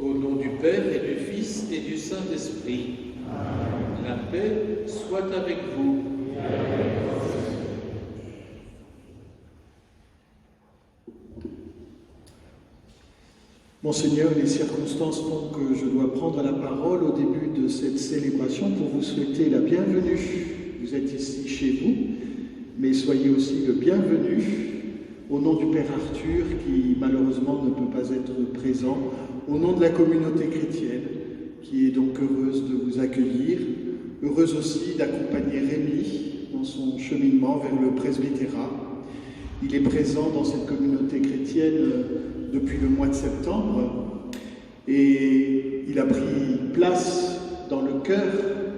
Au nom du Père et du Fils et du Saint-Esprit, la paix soit avec vous. Monseigneur, les circonstances font que je dois prendre la parole au début de cette célébration pour vous souhaiter la bienvenue. Vous êtes ici chez vous, mais soyez aussi le bienvenu au nom du Père Arthur qui malheureusement ne peut pas être présent, au nom de la communauté chrétienne qui est donc heureuse de vous accueillir, heureuse aussi d'accompagner Rémi dans son cheminement vers le presbytérat. Il est présent dans cette communauté chrétienne depuis le mois de septembre et il a pris place dans le cœur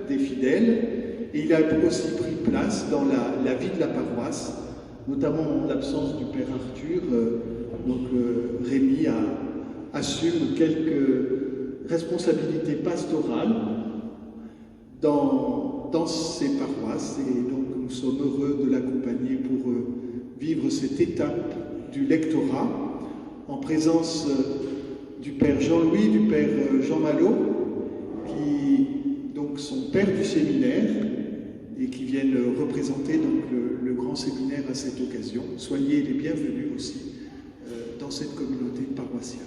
des fidèles et il a aussi pris place dans la vie de la paroisse, notamment en l'absence du Père Arthur. Rémi assume quelques responsabilités pastorales dans ces paroisses et donc nous sommes heureux de l'accompagner pour vivre cette étape du lectorat en présence du Père Jean-Louis, du Père Jean Malo, qui donc sont pères du séminaire et qui viennent représenter donc le grand séminaire à cette occasion. Soyez les bienvenus aussi dans cette communauté paroissiale.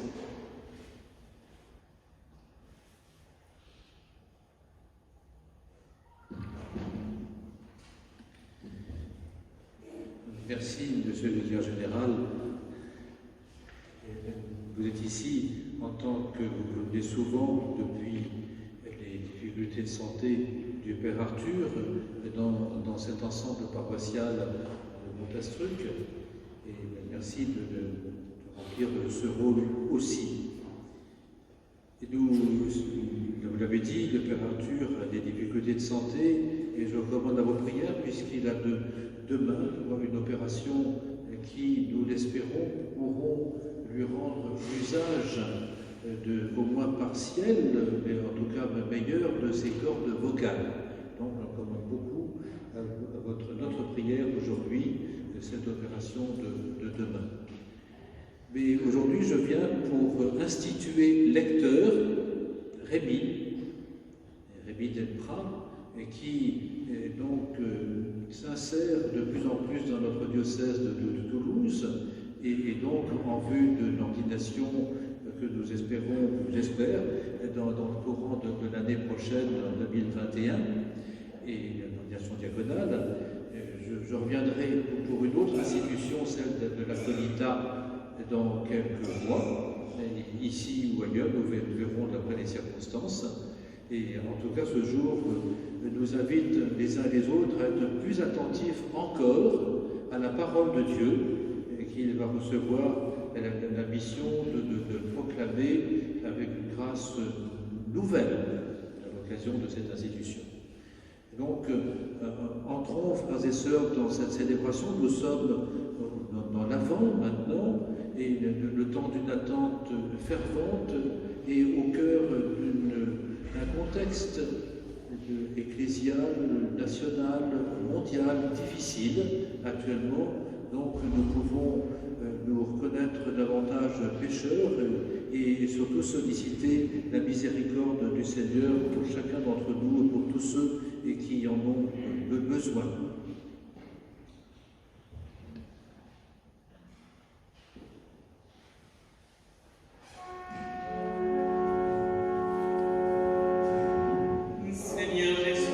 Merci, Monsieur le Vicaire général. Vous êtes ici en tant que vous venez souvent depuis les difficultés de santé du Père Arthur dans cet ensemble paroissial de Montastruc. Et merci de remplir ce rôle aussi. Et vous l'avez dit, le Père Arthur a des difficultés de santé et je recommande à vos prières puisqu'il a demain une opération qui, nous l'espérons, pourront lui rendre usage au moins partiel, mais en tout cas meilleur, de ses cordes vocales. Donc on recommande beaucoup à notre prière aujourd'hui cette opération de demain. Mais aujourd'hui, je viens pour instituer lecteur Rémi Delprat, qui donc s'insère de plus en plus dans notre diocèse de Toulouse, et donc en vue de l'ordination que nous espérons, j'espère, dans le courant de l'année prochaine, en 2021, et l'ordination diaconale. Je reviendrai pour une autre institution, celle de la Colita, dans quelques mois, ici ou ailleurs, nous verrons d'après les circonstances. Et en tout cas, ce jour nous invite les uns et les autres à être plus attentifs encore à la parole de Dieu, qu'il va recevoir la mission de proclamer avec une grâce nouvelle à l'occasion de cette institution. Donc, entrons, frères et sœurs, dans cette célébration. Nous sommes dans l'Avent maintenant, et le temps d'une attente fervente, et au cœur d'un contexte ecclésial, national, mondial, difficile actuellement. Donc nous pouvons nous reconnaître davantage pécheurs et surtout solliciter la miséricorde du Seigneur pour chacun d'entre nous et pour tous ceux qui en ont besoin. Kyrie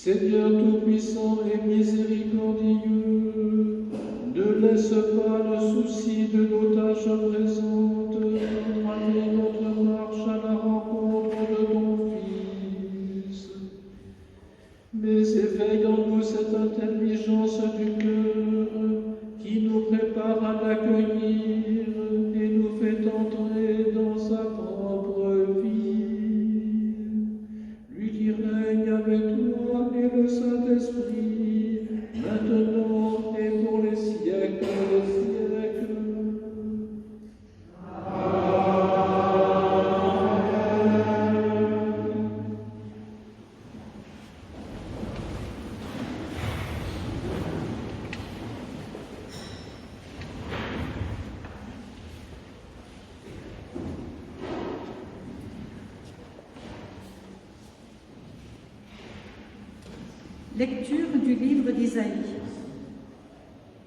Seigneur tout-puissant et miséricordieux, ne laisse pas le souci de nos tâches présentes entraver notre marche à la rencontre de ton Fils. Mais éveille en nous cette intelligence du cœur qui nous prépare à l'accueillir et nous fait entrer dans sa propre vie. Lui qui règne avec toi et le Saint-Esprit, maintenant et pour les siècles des siècles. Lecture du livre d'Isaïe.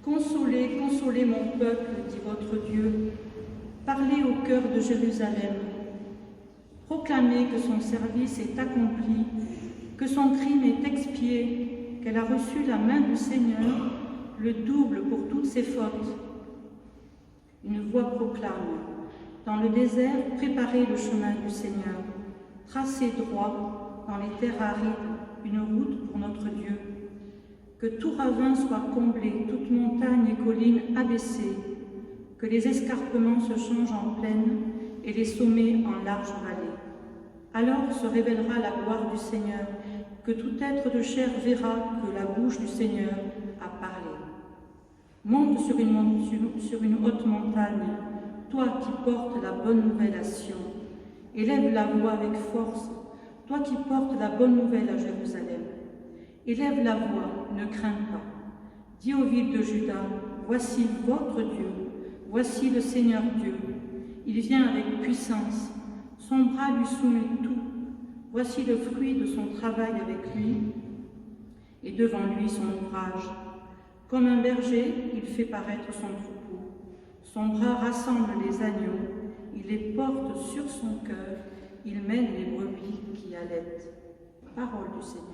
Consolez, consolez mon peuple, dit votre Dieu. Parlez au cœur de Jérusalem. Proclamez que son service est accompli, que son crime est expié, qu'elle a reçu la main du Seigneur, le double pour toutes ses fautes. Une voix proclame, dans le désert, préparez le chemin du Seigneur, tracez droit dans les terres arides, une route pour notre Dieu. Que tout ravin soit comblé, toute montagne et colline abaissée, que les escarpements se changent en plaine et les sommets en larges vallées. Alors se révélera la gloire du Seigneur, que tout être de chair verra que la bouche du Seigneur a parlé. Monte sur une haute montagne, toi qui portes la bonne nouvelle à Sion. Élève la voix avec force, toi qui portes la bonne nouvelle à Jérusalem. Élève la voix, ne crains pas. Dis aux villes de Juda, voici votre Dieu, voici le Seigneur Dieu. Il vient avec puissance, son bras lui soumet tout. Voici le fruit de son travail avec lui, et devant lui son ouvrage. Comme un berger, il fait paraître son troupeau. Son bras rassemble les agneaux, il les porte sur son cœur, il mène les brebis qui allaitent. Parole du Seigneur.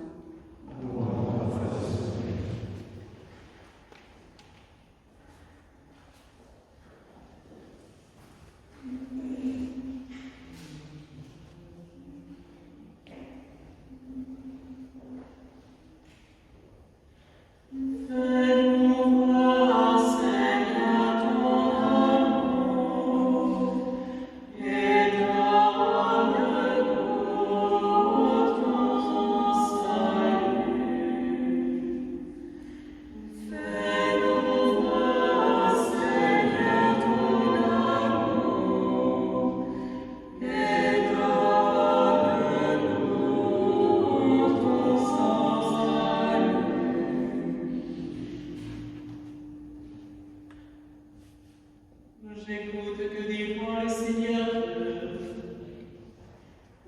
J'écoute que dira le Seigneur.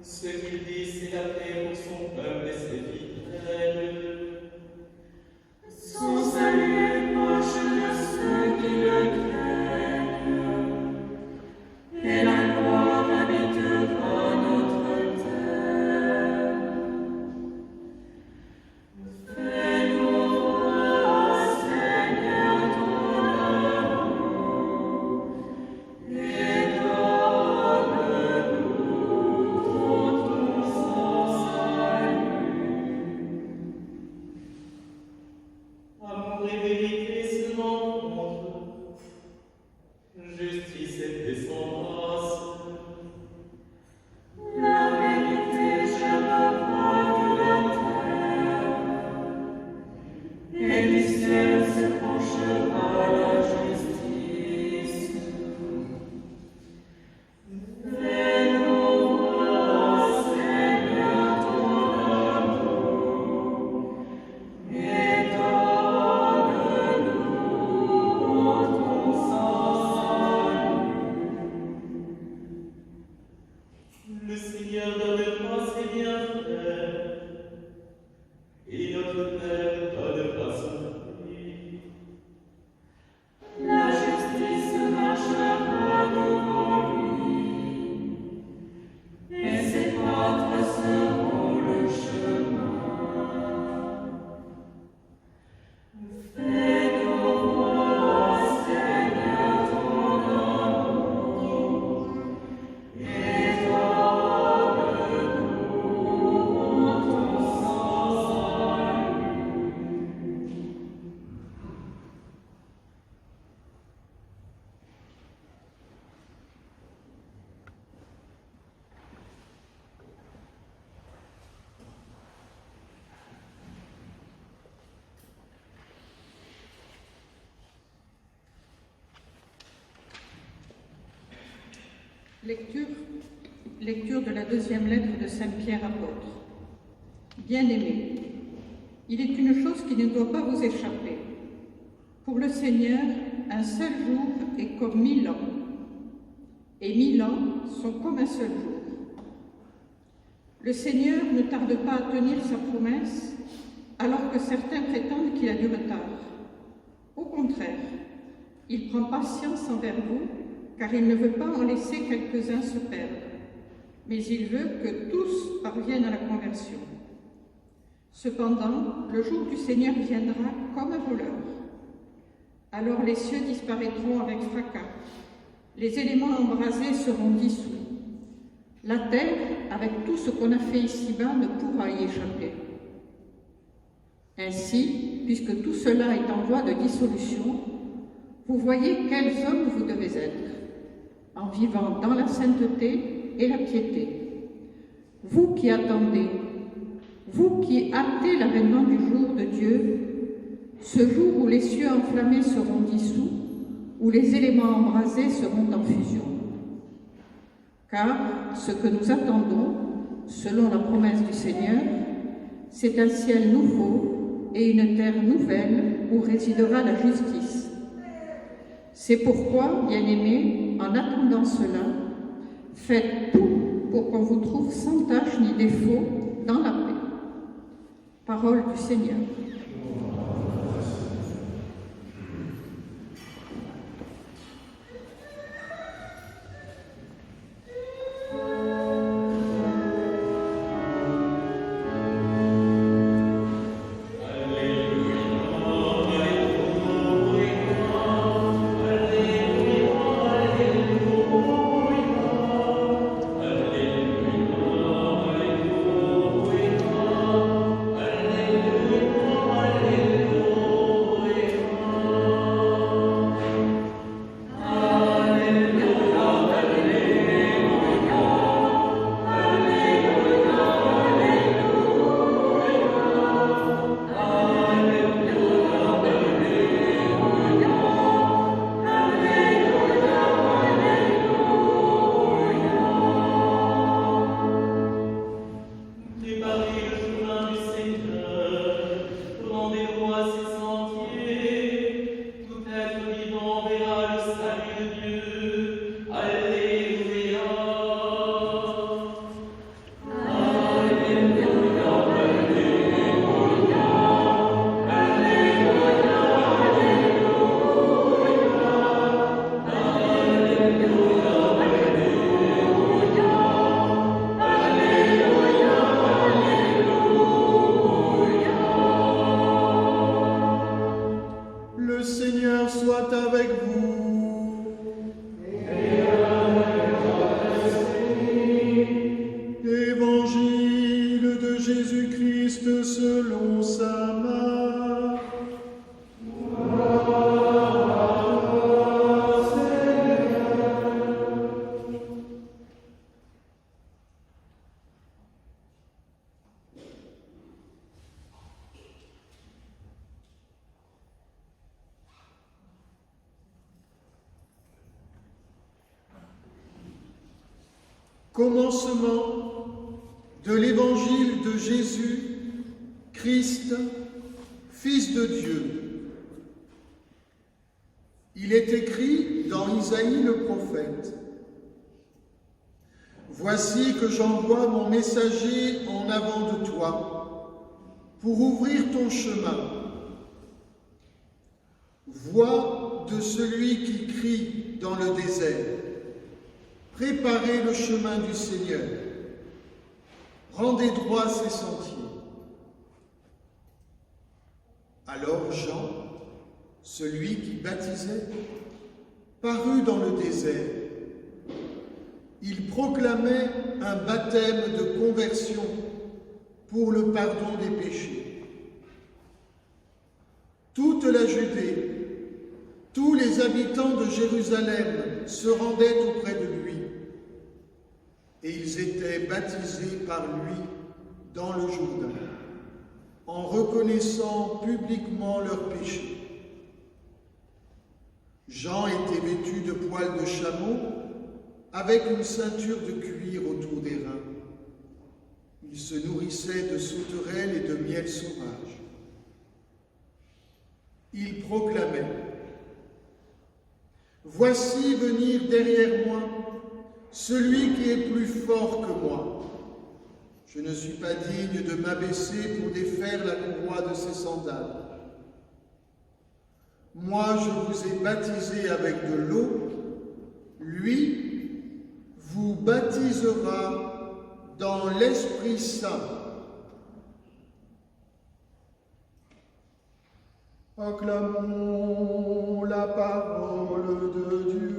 Ce qu'il dit, c'est la paix pour son peuple et ses fidèles. Son salut est proche de ceux qui le craignent, et la gloire habitera notre terre. Fais-nous voir, Seigneur, ton amour, et donne-nous ton salut. Amour et vérité se rencontrent, justice et paix s'embrassent. La vérité, je me prends de la terre, et du ciel se penchera la justice. Fais-nous voir, Seigneur, ton amour, et donne-nous ton salut. Le Seigneur donnera ses bienfaits, et notre Père donnera son fruit. La justice marchera devant lui, et ses pas traceront le chemin. Lecture de la deuxième lettre de Saint Pierre apôtre. Bien-aimés, il est une chose qui ne doit pas vous échapper. Pour le Seigneur, un seul jour est comme 1000 ans, et 1000 ans sont comme un seul jour. Le Seigneur ne tarde pas à tenir sa promesse, alors que certains prétendent qu'il a du retard. Au contraire, il prend patience envers vous, car il ne veut pas en laisser quelques-uns se perdre, mais il veut que tous parviennent à la conversion. Cependant, le jour du Seigneur viendra comme un voleur. Alors les cieux disparaîtront avec fracas, les éléments embrasés seront dissous. La terre, avec tout ce qu'on a fait ici-bas, ne pourra y échapper. Ainsi, puisque tout cela est en voie de dissolution, vous voyez quels hommes vous devez être, en vivant dans la sainteté et la piété. Vous qui attendez, vous qui hâtez l'avènement du jour de Dieu, ce jour où les cieux enflammés seront dissous, où les éléments embrasés seront en fusion. Car ce que nous attendons, selon la promesse du Seigneur, c'est un ciel nouveau et une terre nouvelle où résidera la justice. C'est pourquoi, bien-aimés, en attendant cela, faites tout pour qu'on vous trouve sans tache ni défaut dans la paix. Parole du Seigneur. Commencement de l'évangile de Jésus, Christ, Fils de Dieu. Il est écrit dans Isaïe le prophète: « Voici que j'envoie mon messager en avant de toi pour ouvrir ton chemin. Voix de celui qui crie dans le désert. Préparez le chemin du Seigneur, rendez droit ses sentiers. » Alors Jean, celui qui baptisait, parut dans le désert. Il proclamait un baptême de conversion pour le pardon des péchés. Toute la Judée, tous les habitants de Jérusalem se rendaient auprès de lui, et ils étaient baptisés par lui dans le Jourdain, en reconnaissant publiquement leurs péchés. Jean était vêtu de poils de chameau avec une ceinture de cuir autour des reins. Il se nourrissait de sauterelles et de miel sauvage. Il proclamait: « Voici venir derrière moi celui qui est plus fort que moi. Je ne suis pas digne de m'abaisser pour défaire la courroie de ses sandales. Moi, je vous ai baptisé avec de l'eau, lui vous baptisera dans l'Esprit Saint. » Acclamons la parole de Dieu.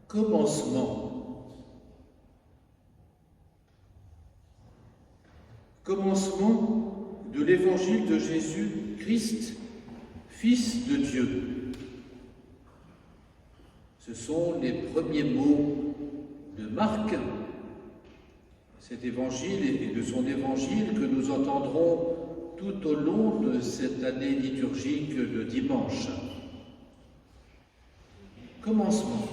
Commencement. Commencement de l'évangile de Jésus-Christ, Fils de Dieu. Ce sont les premiers mots de Marc, cet évangile et de son évangile que nous entendrons tout au long de cette année liturgique de dimanche. Commencement.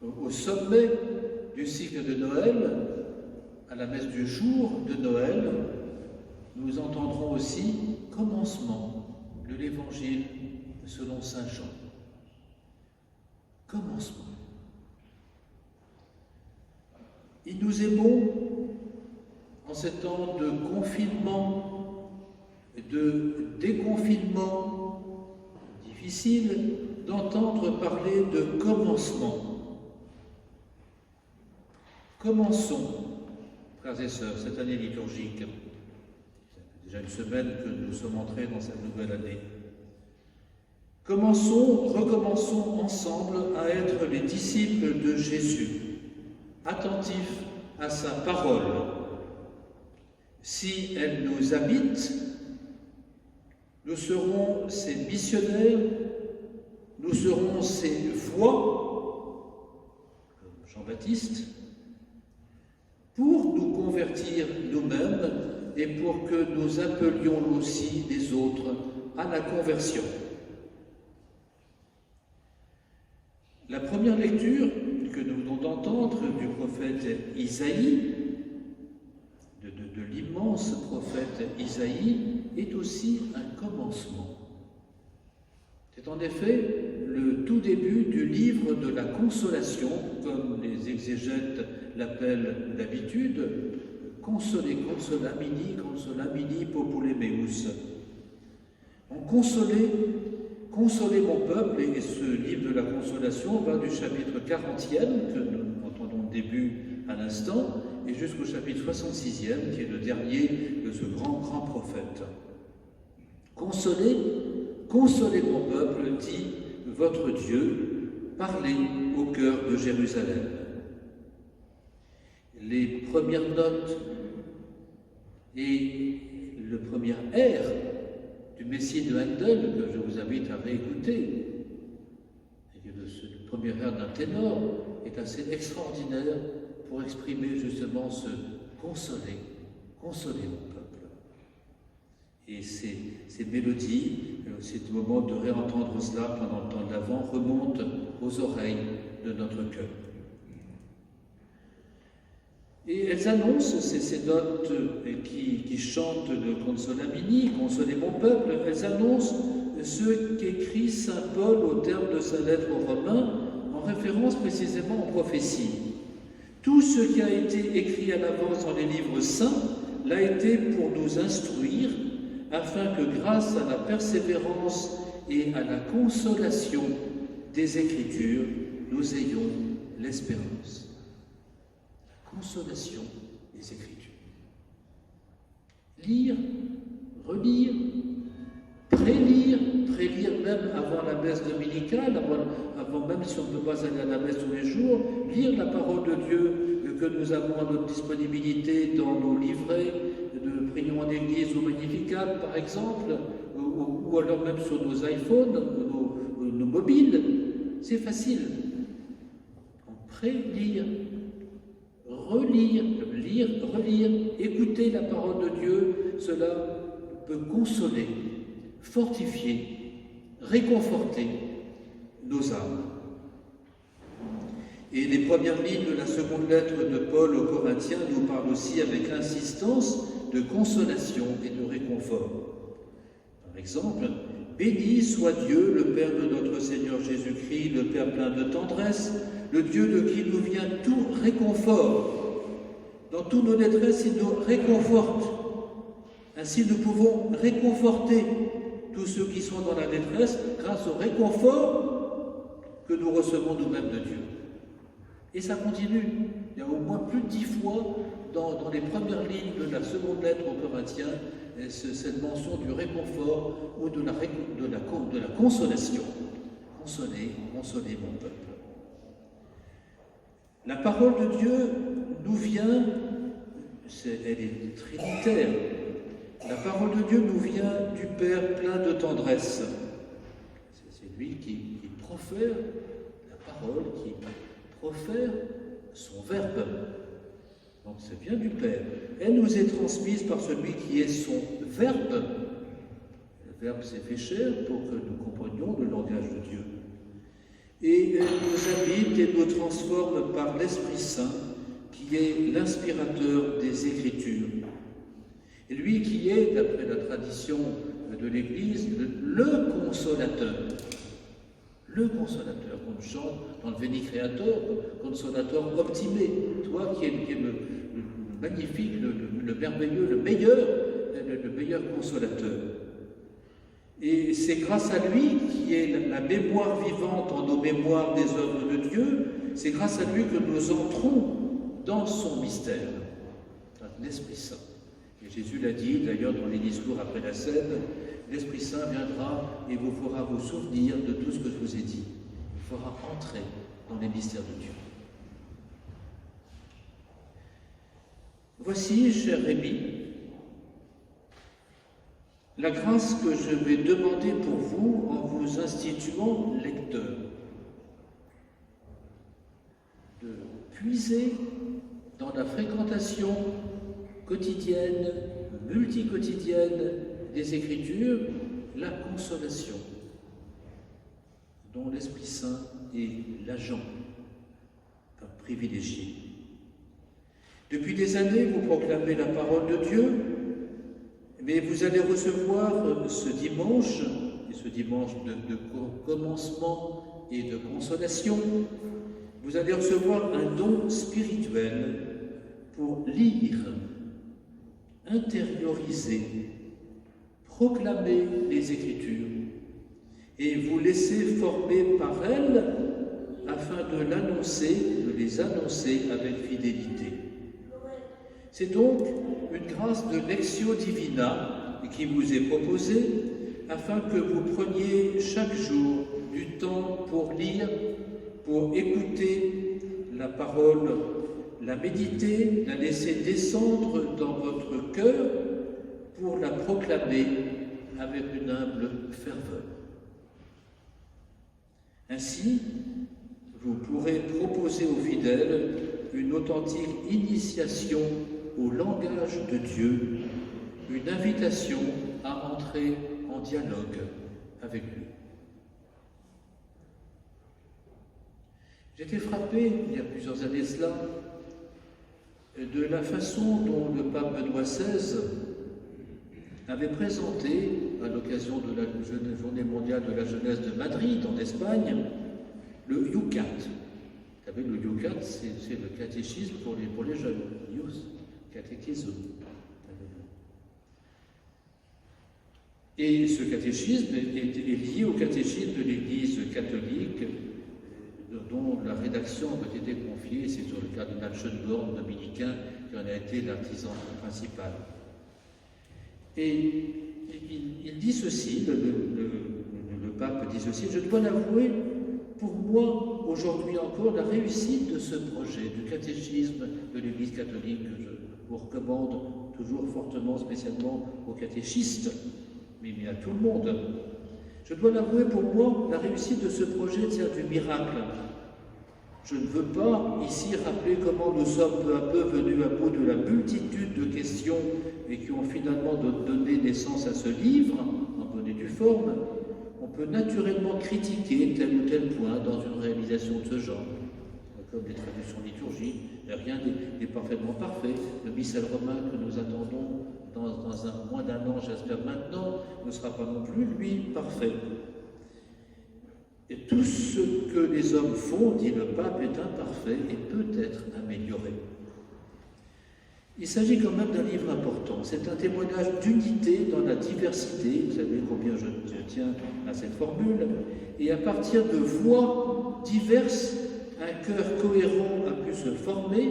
Au sommet du cycle de Noël, à la messe du jour de Noël, nous entendrons aussi commencement de l'évangile selon saint Jean. Commencement. Il nous est bon, en ces temps de confinement, de déconfinement difficile, d'entendre parler de commencement. Commençons, frères et sœurs, cette année liturgique. Ça fait déjà une semaine que nous sommes entrés dans cette nouvelle année. Recommençons ensemble à être les disciples de Jésus, attentifs à sa parole. Si elle nous habite, nous serons ses missionnaires, nous serons ses voix, comme Jean-Baptiste, pour nous convertir nous-mêmes et pour que nous appelions aussi les autres à la conversion. La première lecture que nous venons d'entendre du prophète Isaïe, de l'immense prophète Isaïe, est aussi un commencement. C'est en effet le tout début du livre de la consolation, comme les exégètes l'appellent d'habitude, consoler, consolamini popule meus. En consoler mon peuple, et ce livre de la consolation va du chapitre 40e, que nous entendons au début à l'instant, et jusqu'au chapitre 66e, qui est le dernier de ce grand prophète. Consolez mon peuple, dit votre Dieu, parlez au cœur de Jérusalem. Les premières notes et le premier air du Messie de Handel, que je vous invite à réécouter, et que le premier air d'un ténor est assez extraordinaire pour exprimer justement ce consoler mon peuple. Et ces mélodies, c'est le moment de réentendre cela pendant le temps de l'Avent, remontent aux oreilles de notre cœur. Et elles annoncent, ces notes qui chantent le Consolamini, Consolez mon peuple, elles annoncent ce qu'écrit saint Paul au terme de sa lettre aux Romains, en référence précisément aux prophéties. Tout ce qui a été écrit à l'avance dans les livres saints l'a été pour nous instruire, afin que grâce à la persévérance et à la consolation des Écritures, nous ayons l'espérance. La consolation des Écritures. Lire, relire, prélire même avant la messe dominicale, avant même si on ne peut pas aller à la messe tous les jours, lire la parole de Dieu que nous avons à notre disponibilité dans nos livrets de Prions en Église ou Magnificat, par exemple, ou alors même sur nos iPhones, nos mobiles. C'est facile. Prélire, relire, lire, relire, écouter la parole de Dieu, cela peut consoler, fortifier, réconforter nos âmes. Et les premières lignes de la seconde lettre de Paul aux Corinthiens nous parlent aussi avec insistance de consolation et de réconfort. Par exemple, béni soit Dieu, le Père de notre Seigneur Jésus-Christ, le Père plein de tendresse, le Dieu de qui nous vient tout réconfort. Dans toutes nos détresses, il nous réconforte. Ainsi, nous pouvons réconforter tous ceux qui sont dans la détresse grâce au réconfort que nous recevons nous-mêmes de Dieu. Et ça continue. Il y a au moins plus de 10 fois dans les premières lignes de la seconde lettre aux Corinthiens cette mention du réconfort ou de la consolation. Consolez mon peuple. La parole de Dieu nous vient, elle est trinitaire. La parole de Dieu nous vient du Père plein de tendresse. C'est lui qui profère la parole, qui profère son verbe. Donc c'est bien du Père. Elle nous est transmise par celui qui est son verbe. Le verbe s'est fait chair pour que nous comprenions le langage de Dieu. Et elle nous habite et nous transforme par l'Esprit Saint, qui est l'inspirateur des Écritures. Et lui qui est, d'après la tradition de l'Église, le consolateur. Le consolateur qu'on chante dans le Veni Creator, consolateur optimé, toi qui es le magnifique, le merveilleux, le meilleur consolateur. Et c'est grâce à lui, qui est la mémoire vivante en nos mémoires des œuvres de Dieu, c'est grâce à lui que nous entrons dans son mystère, l'Esprit Saint. Et Jésus l'a dit d'ailleurs dans les discours après la scène, l'Esprit Saint viendra et vous fera vous souvenir de tout ce que je vous ai dit. Il fera entrer dans les mystères de Dieu. Voici, cher Rémi, la grâce que je vais demander pour vous en vous instituant lecteur. De puiser dans la fréquentation quotidienne, multiquotidienne des Écritures, la consolation, dont l'Esprit Saint est l'agent privilégié. Depuis des années, vous proclamez la parole de Dieu, mais vous allez recevoir ce dimanche, et ce dimanche de commencement et de consolation, vous allez recevoir un don spirituel pour lire, intérioriser, proclamer les Écritures et vous laisser former par elles afin de les annoncer avec fidélité. C'est donc une grâce de Lectio Divina qui vous est proposée afin que vous preniez chaque jour du temps pour lire, pour écouter la parole, la méditer, la laisser descendre dans votre cœur pour la proclamer avec une humble ferveur. Ainsi, vous pourrez proposer aux fidèles une authentique initiation au langage de Dieu, une invitation à entrer en dialogue avec lui. J'étais frappé, il y a plusieurs années cela, de la façon dont le pape Benoît XVI avait présenté, à l'occasion de la Journée mondiale de la jeunesse de Madrid, en Espagne, le Yucat. Vous savez, le Yucat, c'est le catéchisme pour les jeunes. Ius, catéchisme. Et ce catéchisme est lié au catéchisme de l'Église catholique, dont la rédaction a été confiée, c'est sur le cardinal Schönborn, dominicain, qui en a été l'artisan principal. Et il dit ceci, le pape dit ceci: je dois l'avouer, pour moi, aujourd'hui encore, la réussite de ce projet du catéchisme de l'Église catholique, que je vous recommande toujours fortement, spécialement aux catéchistes, mais à tout le monde. Je dois l'avouer, pour moi, la réussite de ce projet tient du miracle. Je ne veux pas ici rappeler comment nous sommes peu à peu venus à bout de la multitude de questions et qui ont finalement donné naissance à ce livre, en bonne et due forme. On peut naturellement critiquer tel ou tel point dans une réalisation de ce genre, comme les traductions liturgiques. Rien n'est parfaitement parfait. Le missel romain que nous attendons dans moins d'un an, j'espère maintenant, ne sera pas non plus, lui, parfait. Et tout ce que les hommes font, dit le pape, est imparfait et peut être amélioré. Il s'agit quand même d'un livre important. C'est un témoignage d'unité dans la diversité. Vous savez combien je tiens à cette formule. Et à partir de voix diverses, un cœur cohérent a pu se former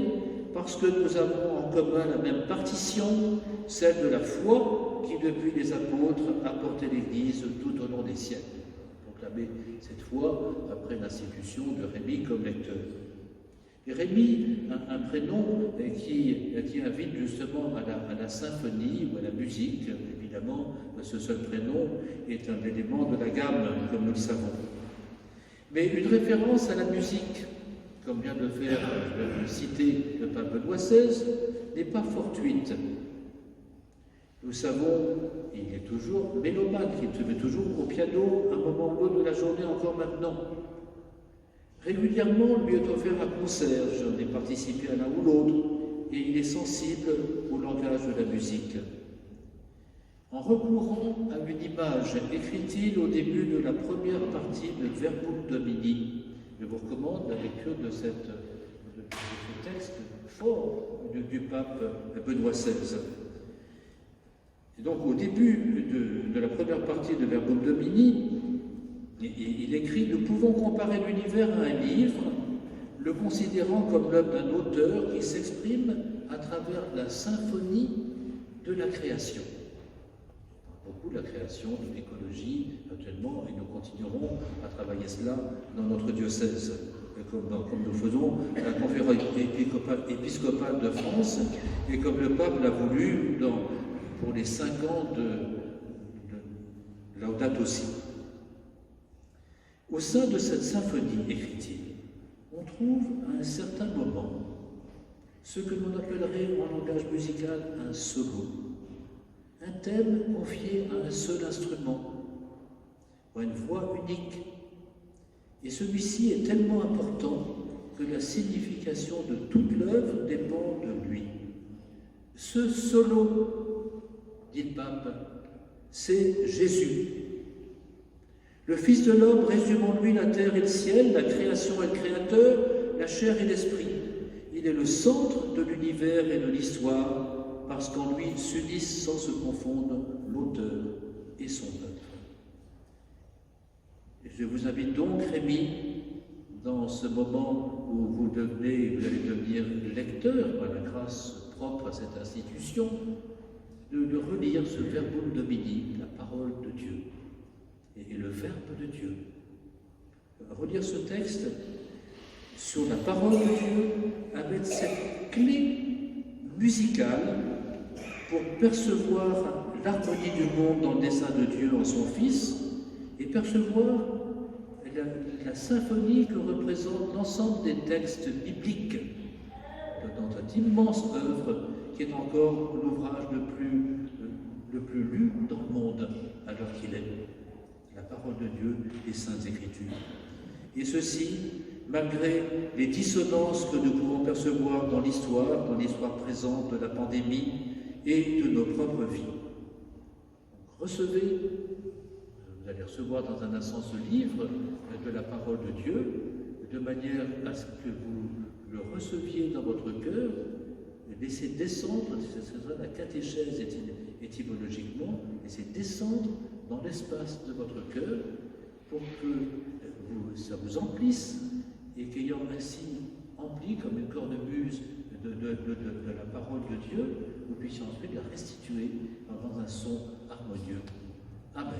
parce que nous avons en commun la même partition, celle de la foi qui, depuis les apôtres, a porté l'Église tout au long des siècles. Proclamé cette fois après l'institution de Rémi comme lecteur. Et Rémi, un prénom qui invite justement à la symphonie ou à la musique, évidemment, ce seul prénom est un élément de la gamme, comme nous le savons. Mais une référence à la musique, comme vient de le faire, de citer le pape Benoît XVI, n'est pas fortuite. Nous savons, il est toujours mélomane, qui se met toujours au piano à un moment ou l'autre de la journée, encore maintenant. Régulièrement, lui est offert un concert, j'en ai participé à l'un ou l'autre, et il est sensible au langage de la musique. En recourant à une image, écrit-il au début de la première partie de Verbum Domini. Je vous recommande la lecture de ce texte fort du pape Benoît XVI. Et donc, au début de la première partie de Verbum Domini, il écrit « Nous pouvons comparer l'univers à un livre, le considérant comme l'œuvre d'un auteur qui s'exprime à travers la symphonie de la création. » Beaucoup de la création, de l'écologie actuellement, et nous continuerons à travailler cela dans notre diocèse, comme nous faisons la conférence épiscopale de France, et comme le pape l'a voulu pour les 5 ans de Laudato Si. Au sein de cette symphonie, écrit-il, on trouve à un certain moment ce que l'on appellerait en langage musical un solo, un thème confié à un seul instrument, ou à une voix unique. Et celui-ci est tellement important que la signification de toute l'œuvre dépend de lui. Ce solo, dit le pape, c'est Jésus. Le Fils de l'homme résume en lui la terre et le ciel, la création et le créateur, la chair et l'esprit. Il est le centre de l'univers et de l'histoire, parce qu'en lui s'unissent sans se confondre l'auteur et son œuvre. Je vous invite donc, Rémi, dans ce moment où vous allez devenir lecteur par la grâce propre à cette institution, de relire ce Verbum Domini, la parole de Dieu, et le Verbe de Dieu. Relire ce texte sur la parole de Dieu avec cette clé musicale pour percevoir l'harmonie du monde dans le dessein de Dieu en son Fils et percevoir la symphonie que représente l'ensemble des textes bibliques dans cette immense œuvre qui est encore l'ouvrage le plus lu dans le monde à l'heure qu'il est, la parole de Dieu, les Saintes Écritures. Et ceci malgré les dissonances que nous pouvons percevoir dans l'histoire présente de la pandémie et de nos propres vies. Recevez, vous allez recevoir dans un instant ce livre de la parole de Dieu, de manière à ce que vous le receviez dans votre cœur, laissez descendre, c'est ça la catéchèse étymologiquement, laissez descendre dans l'espace de votre cœur pour que ça vous emplisse et qu'ayant ainsi empli comme une cornemuse de la parole de Dieu, vous puissiez ensuite la restituer dans un son harmonieux. Amen.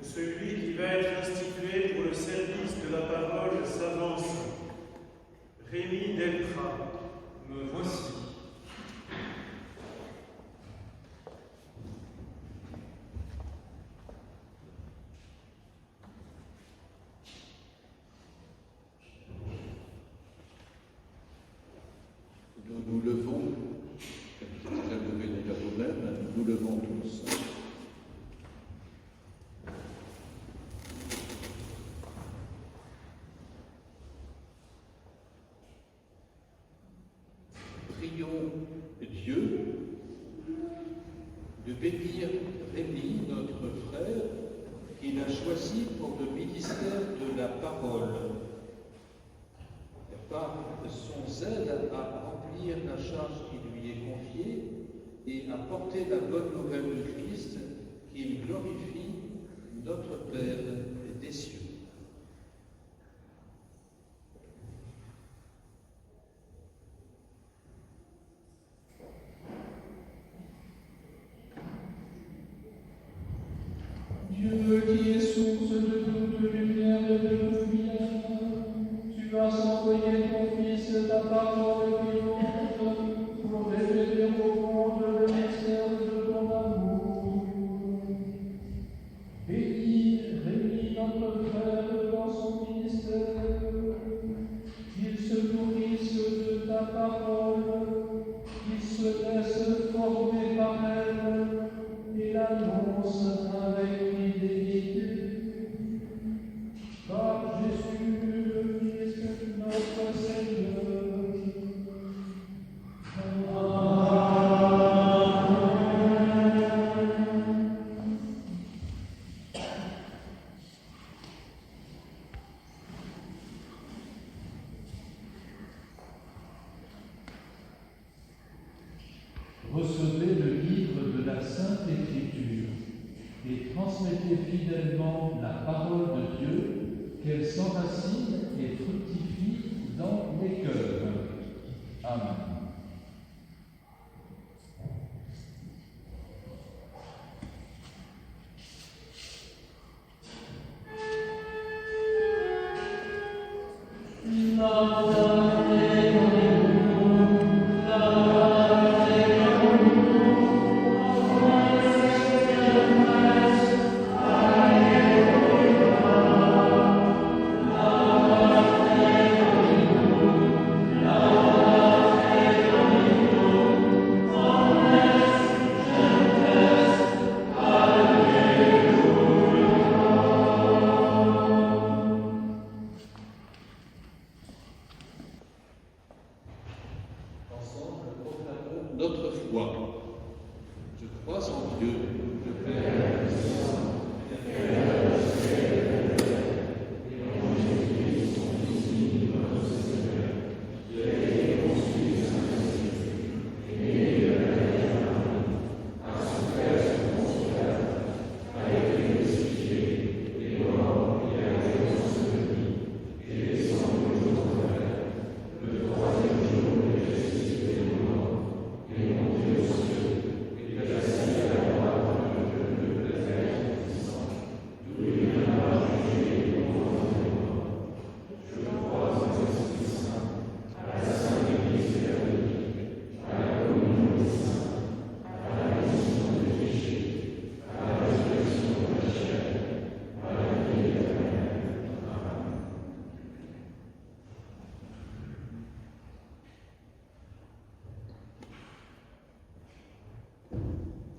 Celui qui va être institué pour le service de la parole s'avance. Rémi Delprat, me voici. Nous levons, c'est un lever déjà vous-même, nous levons tous. Prions Dieu de bénir Rémi, notre frère, qu'il a choisi pour le ministère de la parole. Par son zèle à remplir la charge qui lui est confiée et à porter la bonne nouvelle de Christ, qu'il glorifie notre Père des cieux. Dieu qui est source de toute lumière et de toute vie, tu as envoyé ton Fils, ta parole vivante, pour révéler au monde le mystère de ton amour. Bénis Rémi, notre frère, dans son ministère, qu'il se nourrisse de ta parole, qu'il se laisse former par elle et l'annonce avec fidélité. Par Jésus le Christ, notre Seigneur. Recevez le livre de la Sainte Écriture et transmettez fidèlement la parole de Dieu, qu'elle s'enracine et fructifie dans les cœurs. Amen. Amen. foi. Je crois en Dieu, le Père.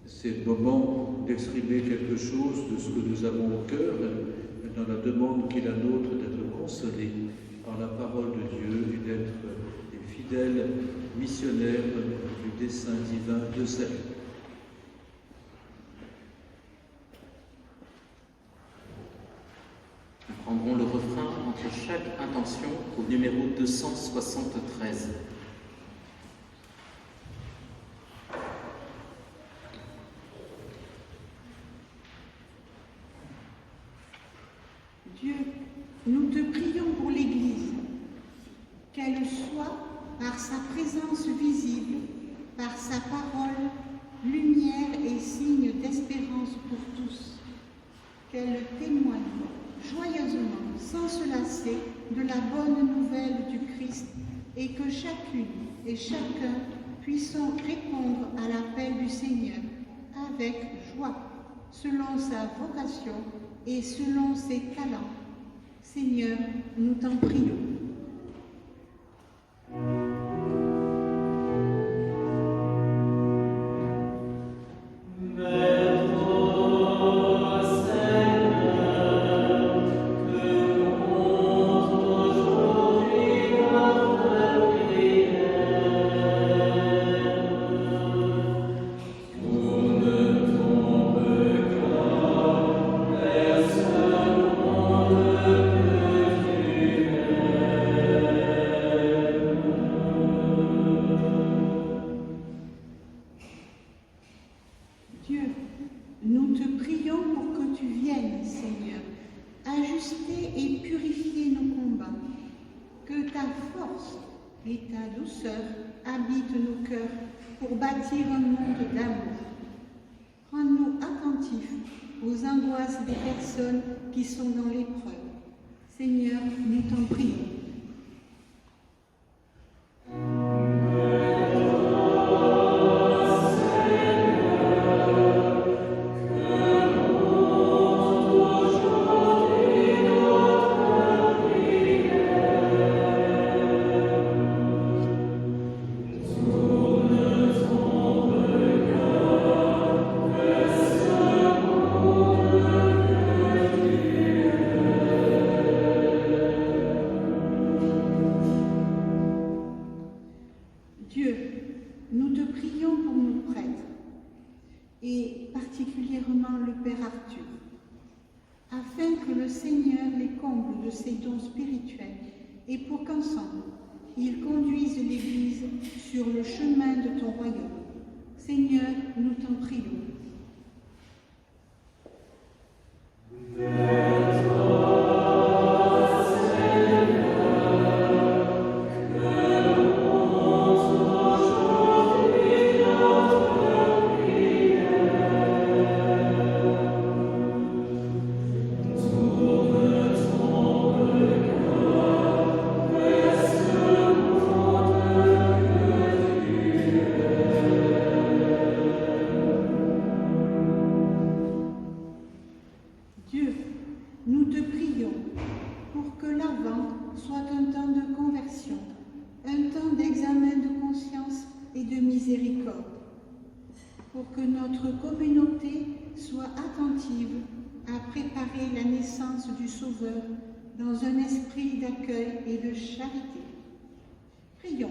C'est le moment d'exprimer quelque chose de ce que nous avons au cœur, dans la demande qui est la nôtre d'être consolés par la parole de Dieu et d'être des fidèles missionnaires du dessein divin de salut. Nous prendrons le refrain entre chaque intention au numéro 273. Dieu, nous te prions pour l'Église, qu'elle soit, par sa présence visible, par sa parole, lumière et signe d'espérance pour tous, qu'elle témoigne joyeusement, sans se lasser, de la bonne nouvelle du Christ, et que chacune et chacun puissent répondre à l'appel du Seigneur avec joie, selon sa vocation et selon ses talents. Seigneur, nous t'en prions. Dieu, nous te prions pour que tu viennes, Seigneur, ajuster et purifier nos combats, que ta force et ta douceur habitent nos cœurs pour bâtir un monde d'amour. Rends-nous attentifs aux angoisses des personnes qui sont dans l'épreuve. Seigneur, nous t'en prions. Dieu, nous te prions pour nos prêtres, et particulièrement le Père Arthur, afin que le Seigneur les comble de ses dons spirituels et pour qu'ensemble, ils conduisent l'Église sur le chemin de ton royaume. Seigneur, nous t'en prions. Dieu, nous te prions pour que l'Avent soit un temps de conversion, un temps d'examen de conscience et de miséricorde, pour que notre communauté soit attentive à préparer la naissance du Sauveur dans un esprit d'accueil et de charité. Prions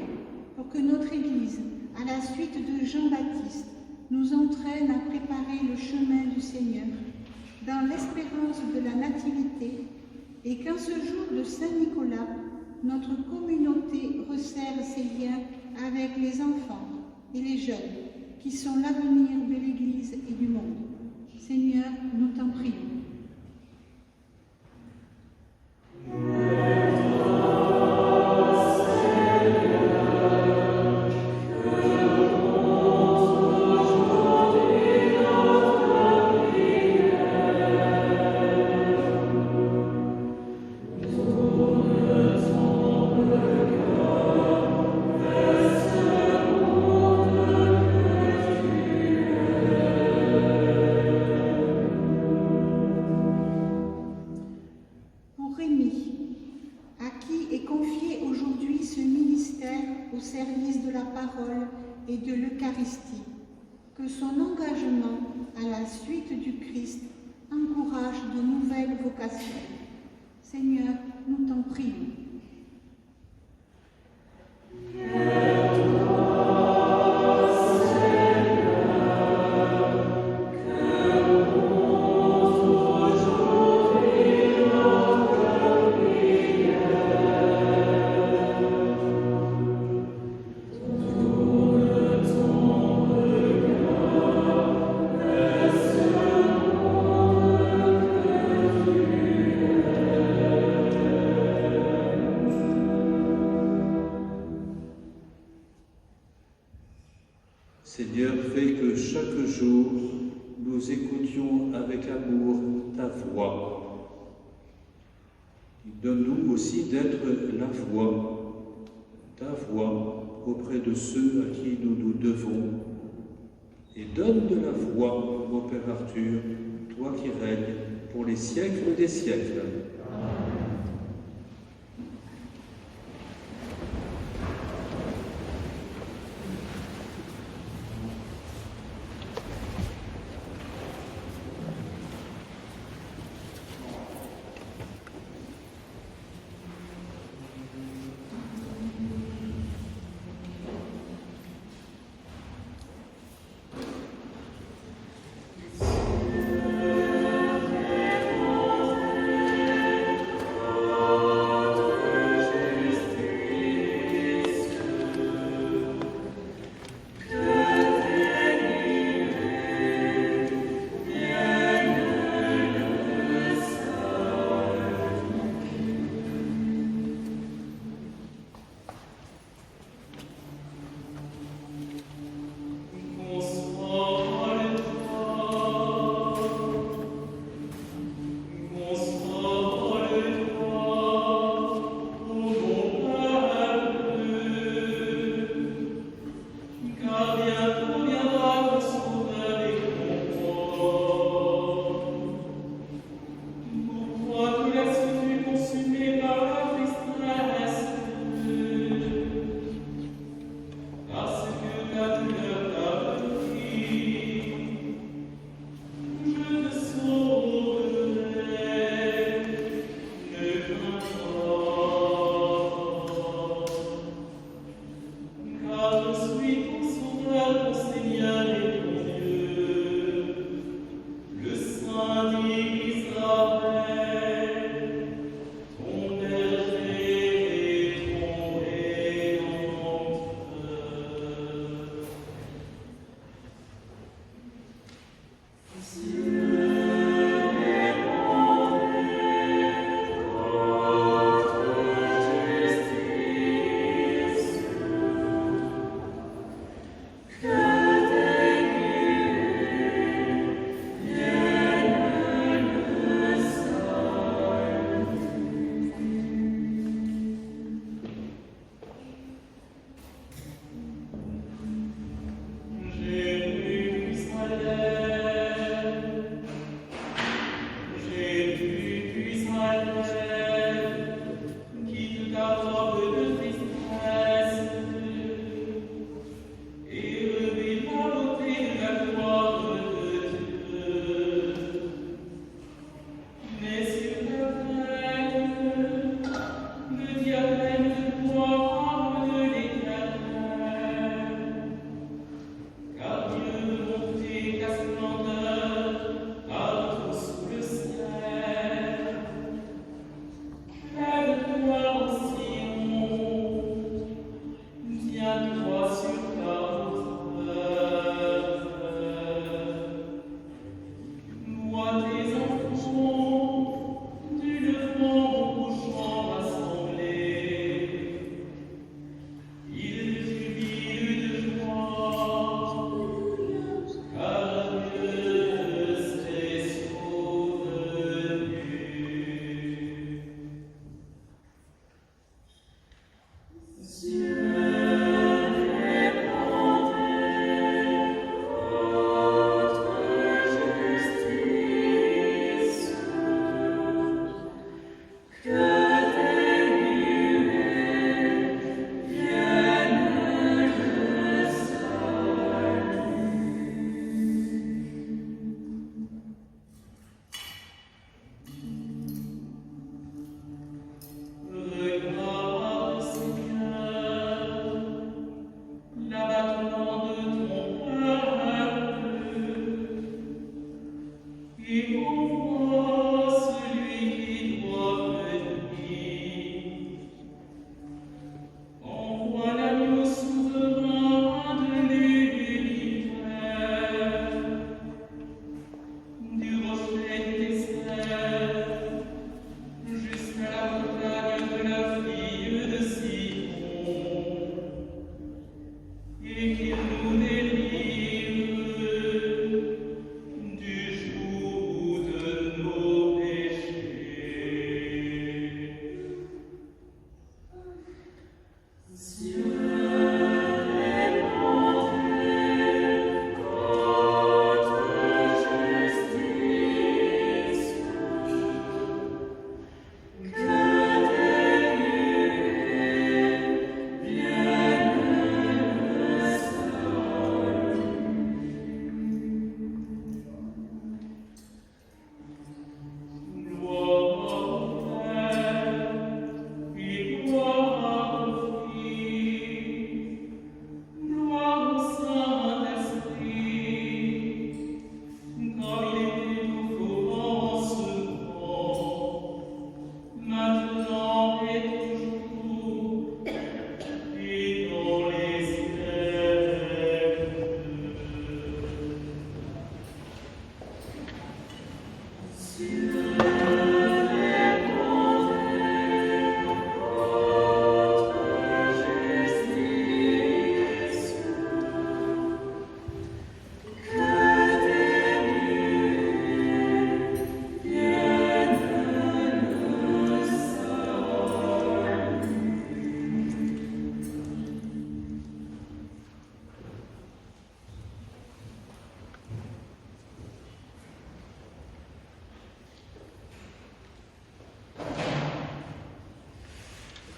pour que notre Église, à la suite de Jean-Baptiste, nous entraîne à préparer le chemin du Seigneur, dans l'espérance de la Nativité, et qu'en ce jour de Saint-Nicolas, notre communauté resserre ses liens avec les enfants et les jeunes, qui sont l'avenir de l'Église et du monde. Seigneur, nous t'en prions. Et de l'Eucharistie, que son engagement à la suite du Christ encourage de nouvelles vocations. Seigneur, nous t'en prions. Seigneur, fais que chaque jour nous écoutions avec amour ta voix. Donne-nous aussi d'être la voix, ta voix auprès de ceux à qui nous nous devons. Et donne de la voix, mon Père Arthur, toi qui règnes pour les siècles des siècles.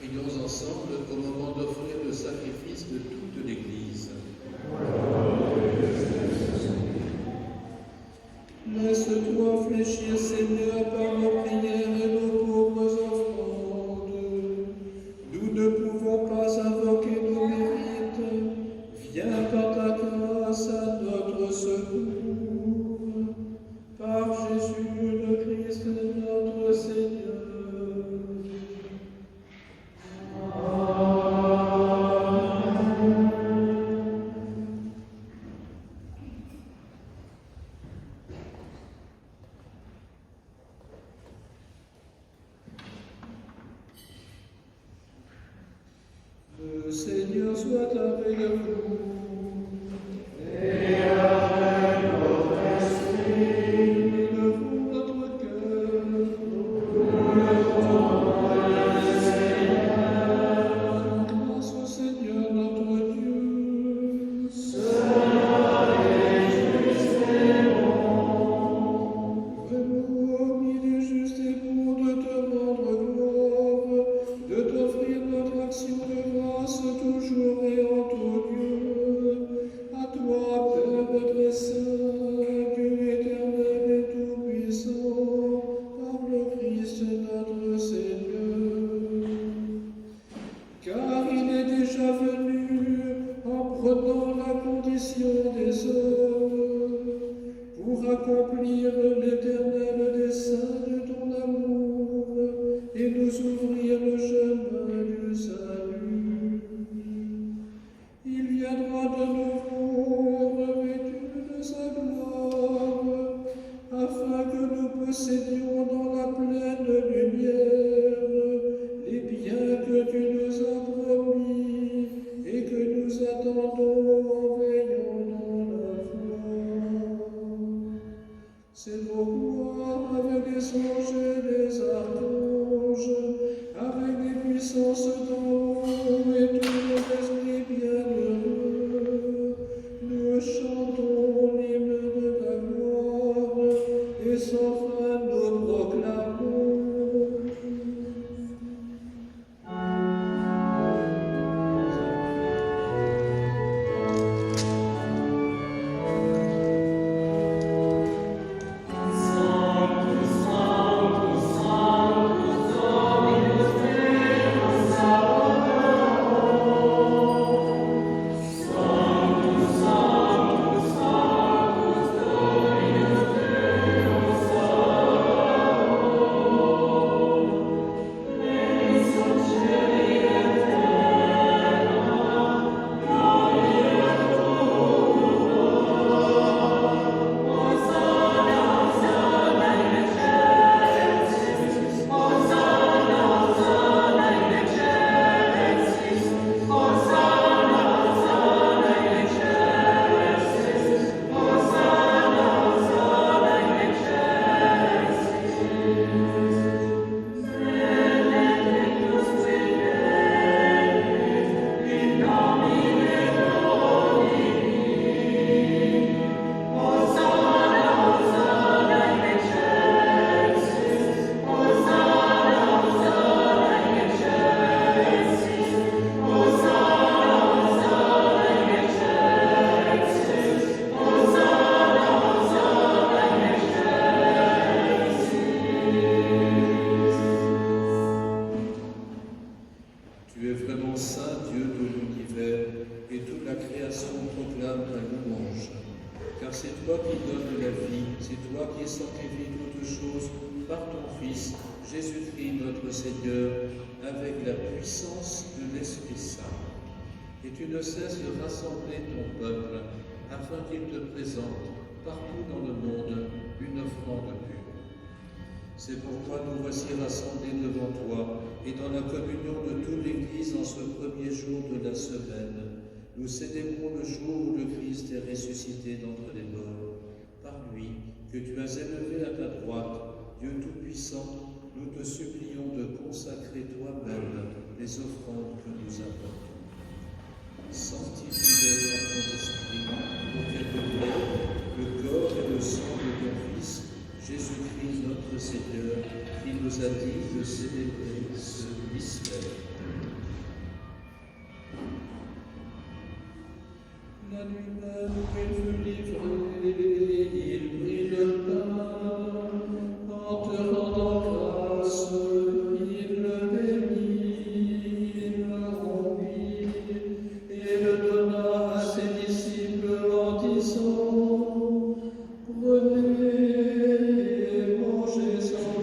Prions ensemble au moment d'offrir le sacrifice de toute l'Église. Laisse-toi fléchir, Seigneur, par nos prières et nos pauvres offrandes. Nous ne pouvons pas invoquer nos mérites. Viens par ta grâce à notre secours. Par Jésus le Christ, notre Seigneur. Le Seigneur soit avec vous. Et avec votre esprit. Élevons notre cœur. Nous le trouvons le Seigneur. Grâce au Seigneur notre Dieu. Cela est juste et bon. Vraiment, il est juste et bon de te rendre gloire, de t'offrir notre action de grâce toujours et en tout lieu. À toi, Père très saint, Dieu éternel et tout-puissant, par le Christ notre Seigneur. Car il est déjà venu en prenant la condition des hommes, pour accomplir l'éternel dessein de ton amour et nous ouvrir le chemin du salut. Il viendra de nouveau revêtu de sa gloire, afin que nous possédions dans la pleine lumière les biens que tu nous as promis et que nous attendons en veillant dans la foi. C'est pourquoi, avec les anges et les archanges, avec les puissances d'en haut et tout vraiment saint, Dieu de l'univers, et toute la création proclame ta louange. Car c'est toi qui donnes la vie, c'est toi qui sanctifies toutes choses par ton Fils, Jésus-Christ notre Seigneur, avec la puissance de l'Esprit Saint. Et tu ne cesses de rassembler ton peuple, afin qu'il te présente partout dans le monde une offrande pure. C'est pourquoi nous voici rassemblés devant toi, et dans la communion de toute l'Église en ce premier jour de la semaine, nous célébrons le jour où le Christ est ressuscité d'entre les morts. Par lui, que tu as élevé à ta droite, Dieu Tout-Puissant, nous te supplions de consacrer toi-même les offrandes que nous apportons. Sanctifie-les par ton esprit, pour qu'elles deviennent le corps et le sang de ton Fils, Jésus-Christ notre Seigneur, qui nous a dit de célébrer ce mystère. La nuit même où il fut livré, il prit le pain, en te rendant grâce, il le bénit, il le rompit, et le donna à ses disciples en disant: Prenez et mangez-en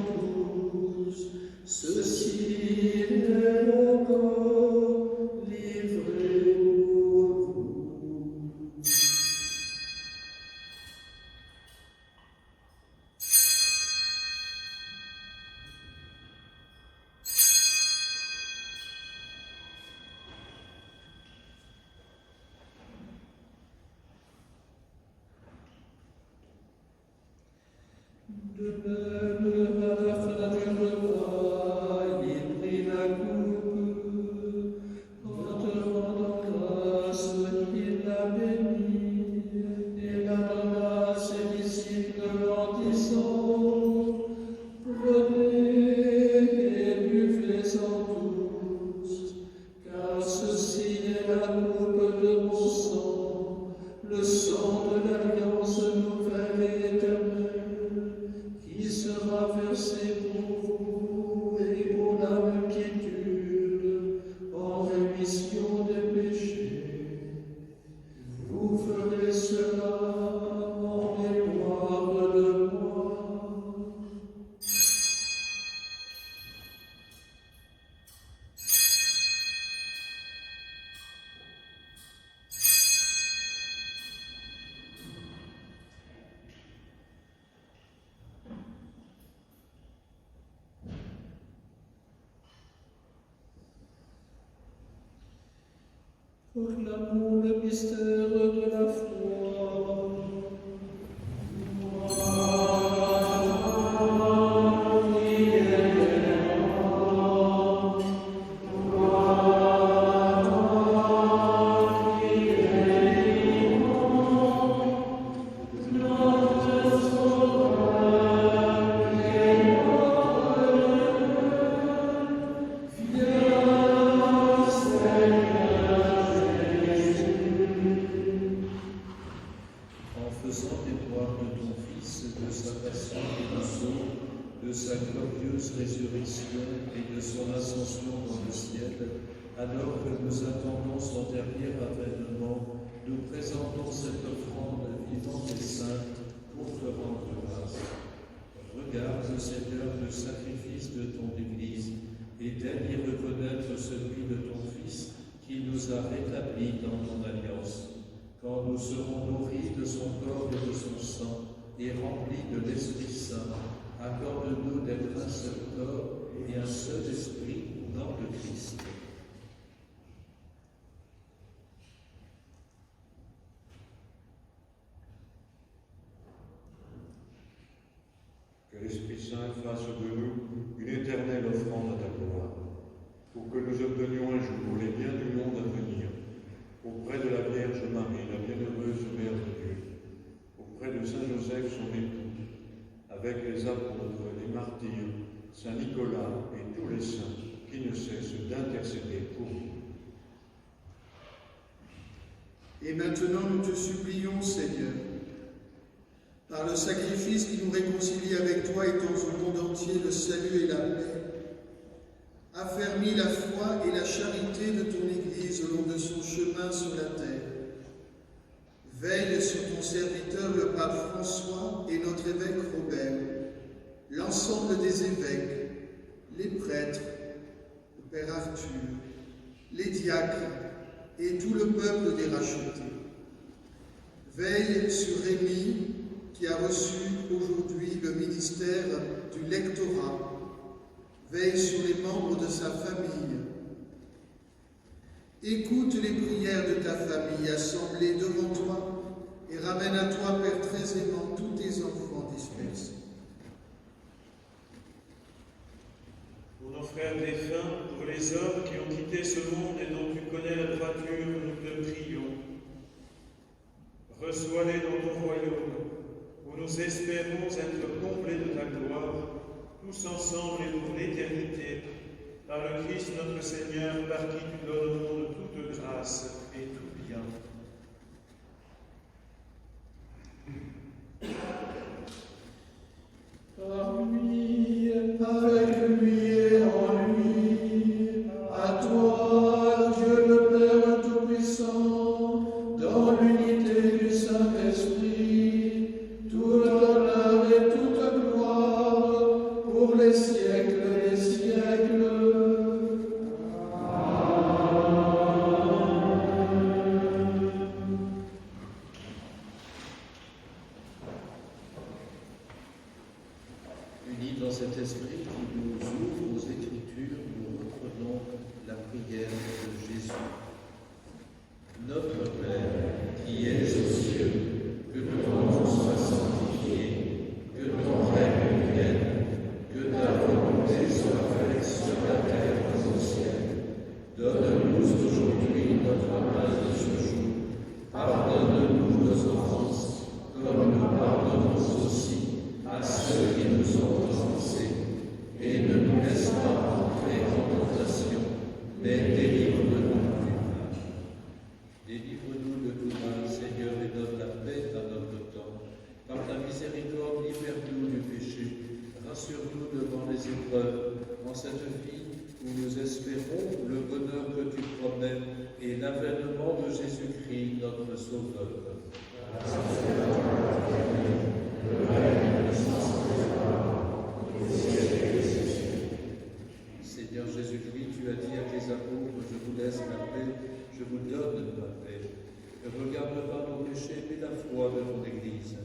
tous, ceci est mon corps livré pour vous. De même, à la fin du repas, il prit la coupe, en te rendant grâce, il la bénit, et la donna à ses disciples en disant: Prenez et buvez-en tous, car ceci est la coupe de mon sang, le sang de l'alliance nouvelle et éternelle, qui sera versé pour vous et pour la multitude en rémission des péchés. Vous ferez cela en mémoire de moi. Proclamons le mystère de la foi. En faisant mémoire de ton Fils, de sa passion et de de sa glorieuse résurrection et de son ascension dans le ciel, alors que nous attendons son dernier avènement, nous présentons cette offrande vivante et sainte pour te rendre grâce. Regarde, Seigneur, le sacrifice de ton Église et daigne y reconnaître celui de ton Fils qui nous a rétablis dans ton alliance. Quand nous serons nourris de son corps et de son sang et remplis de l'Esprit Saint, accorde-nous d'être un seul corps et un seul esprit dans le Christ. Que l'Esprit Saint fasse de nous une éternelle offrande à ta gloire, pour que nous obtenions un jour les biens du monde à venir, auprès de la Vierge Marie, la bienheureuse Mère de Dieu, auprès de Saint Joseph, son époux, avec les apôtres, les martyrs, Saint Nicolas et tous les saints qui ne cessent d'intercéder pour nous. Et maintenant, nous te supplions, Seigneur, par le sacrifice qui nous réconcilie avec toi et dans le monde entier le salut et la paix, Affermis la foi et la charité de ton Église au long de son chemin sur la terre. Veille sur ton serviteur le pape François et notre évêque Robert, l'ensemble des évêques, les prêtres, le Père Arthur, les diacres et tout le peuple des rachetés. Veille sur Rémi, qui a reçu aujourd'hui le ministère du lectorat. Veille sur les membres de sa famille. Écoute les prières de ta famille assemblée devant toi et ramène à toi, Père très aimant, tous tes enfants dispersés. Pour nos frères défunts, pour les hommes qui ont quitté ce monde et dont tu connais la droiture, nous te prions. Reçois-les dans ton royaume, où nous espérons être comblés de ta gloire, tous ensemble et pour l'éternité, par le Christ notre Seigneur, par qui tu donnes au monde toute grâce et tout bien. Par lui, avec lui et en lui, à toi, Dieu le Père Tout-Puissant, dans l'unité du Saint-Esprit, tout honneur et toute gloire pour les siècles des siècles. Unis dans cet esprit qui nous ouvre aux Écritures, nous reprenons la prière de Jésus. Notre Père, qui es aux cieux, que ton nom soit sanctifié, que ton règne vienne, que ta volonté soit faite sur la terre comme au ciel. Donne-nous aujourd'hui notre pain de ce jour. Pardonne-nous nos offenses, comme nous pardonnons aussi à ceux qui nous ont offensés. Et ne nous laisse pas entrer en tentation, mais délivre-nous du mal. Délivre-nous de tout mal, Seigneur, et donne la paix à notre temps. Par ta miséricorde, libère-nous du péché. Rassure-nous devant les épreuves, en cette vie où nous espérons le bonheur que tu promets et l'avènement de Jésus-Christ, notre Sauveur. Seigneur Jésus-Christ, tu as dit à tes apôtres, je vous laisse la paix, je vous donne ma paix. Ne regarde pas nos péchés, mais la foi de ton Église.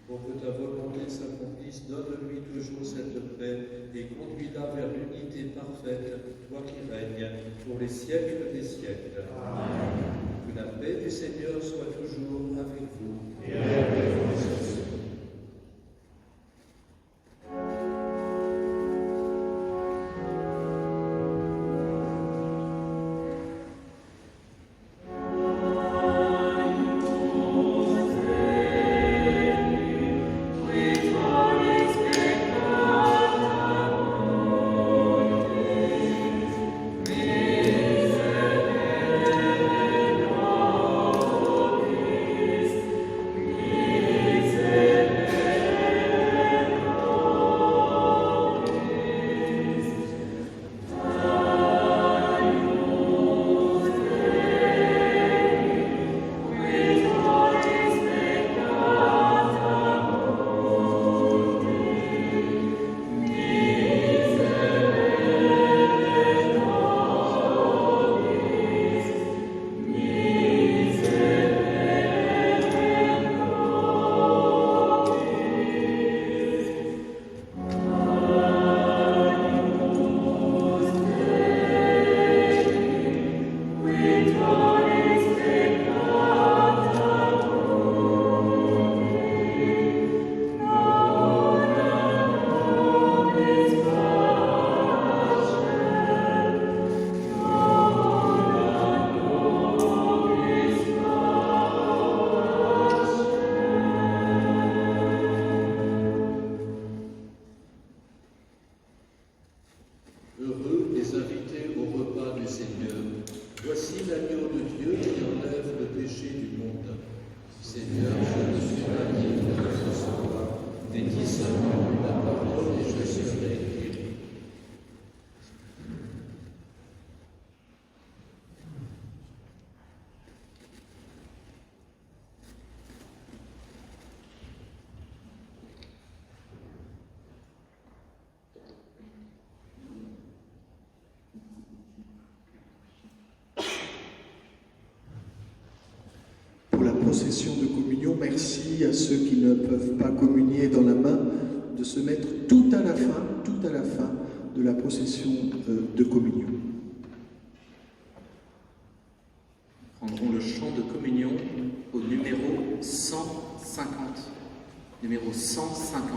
Pour que ta volonté s'accomplisse, donne-lui toujours cette paix et conduis-la vers l'unité parfaite, toi qui règnes pour les siècles des siècles. Amen. Que la paix du Seigneur soit toujours avec vous. Et avec vous aussi. Heureux les invités au repas du Seigneur. Voici l'agneau de Dieu qui enlève le péché du monde. Seigneur, je ne suis pas digne de recevoir, mais dis seulement la parole et je serai guéri. procession de communion. Merci à ceux qui ne peuvent pas communier dans la main de se mettre tout à la fin de la procession de communion. Nous prendrons le chant de communion au numéro 150. Numéro 150.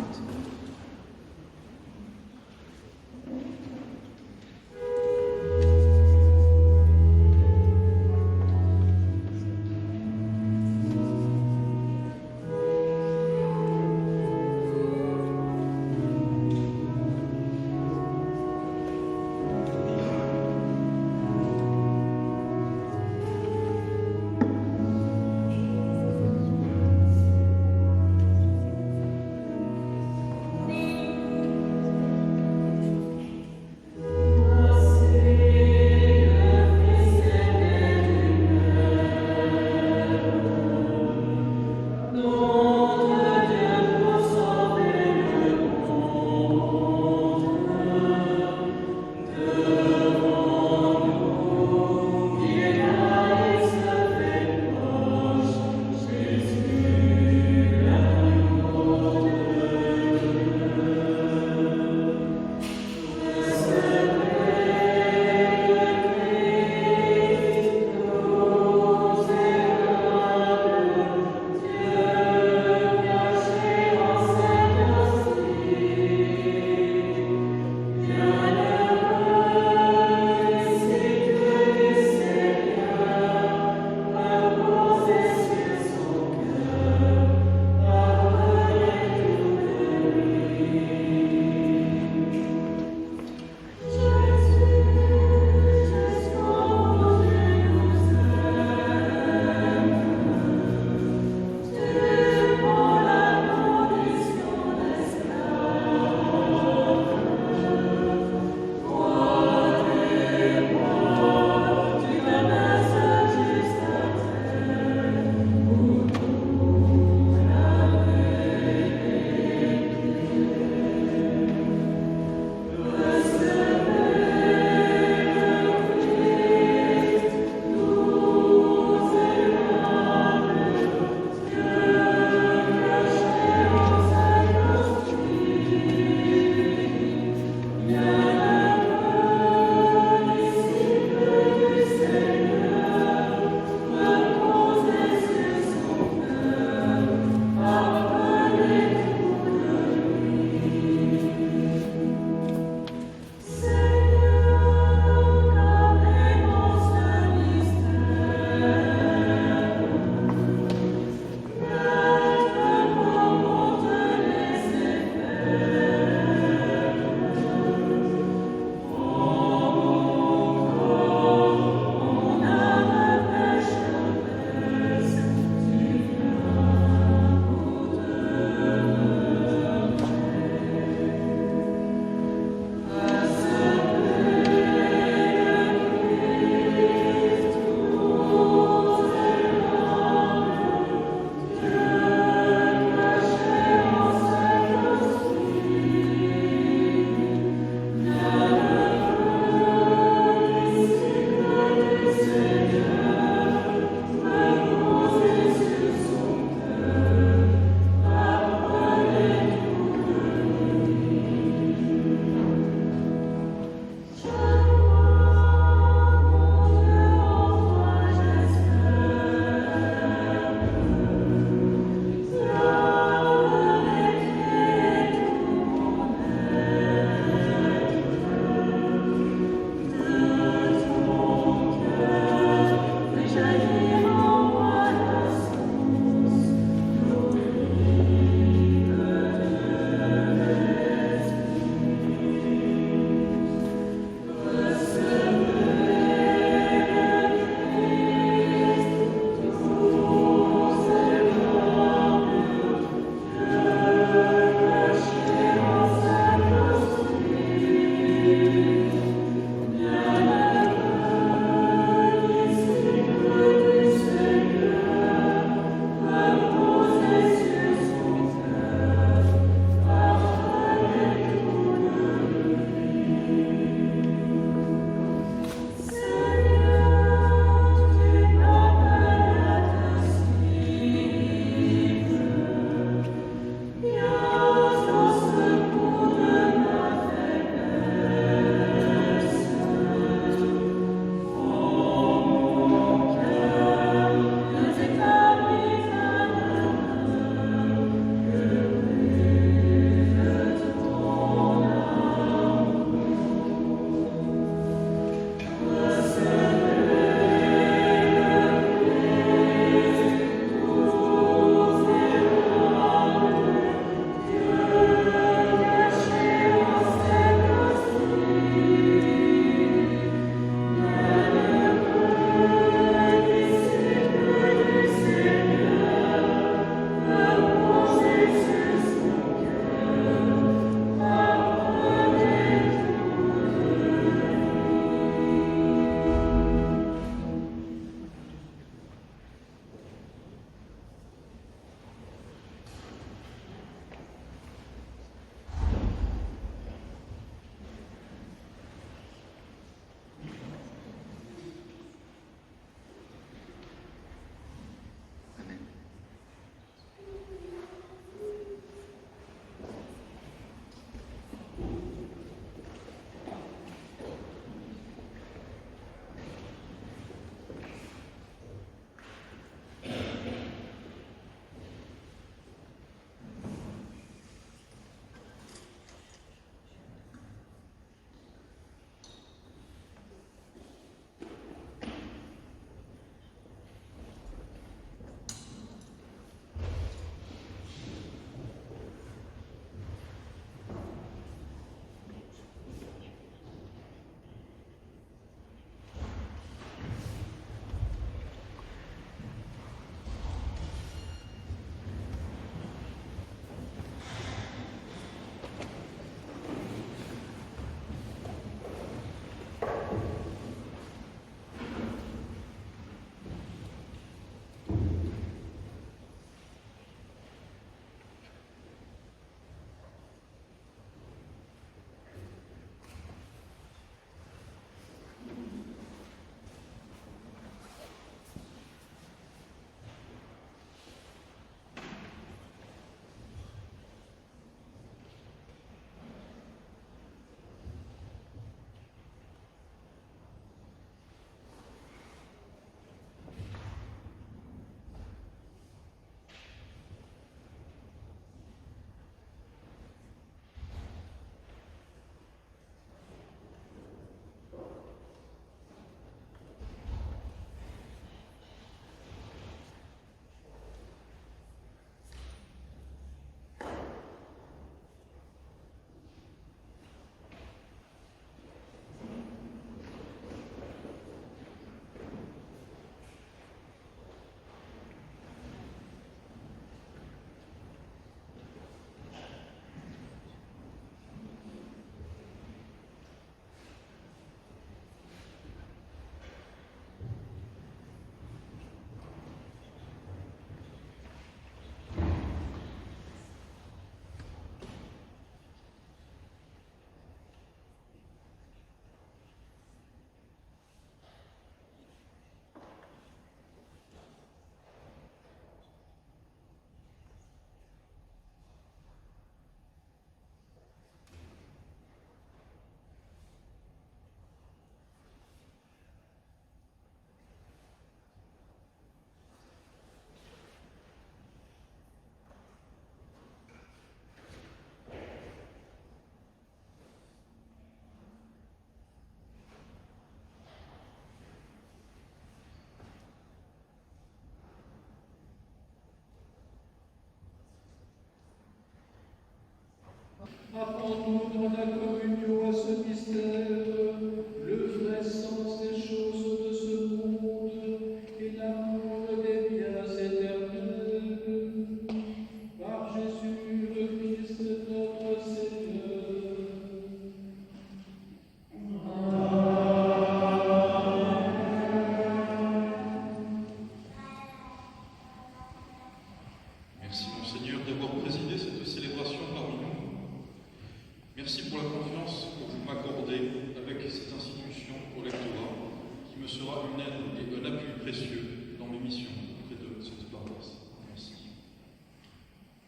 une aide et un appui précieux dans mes missions auprès de cette paroisse. Merci.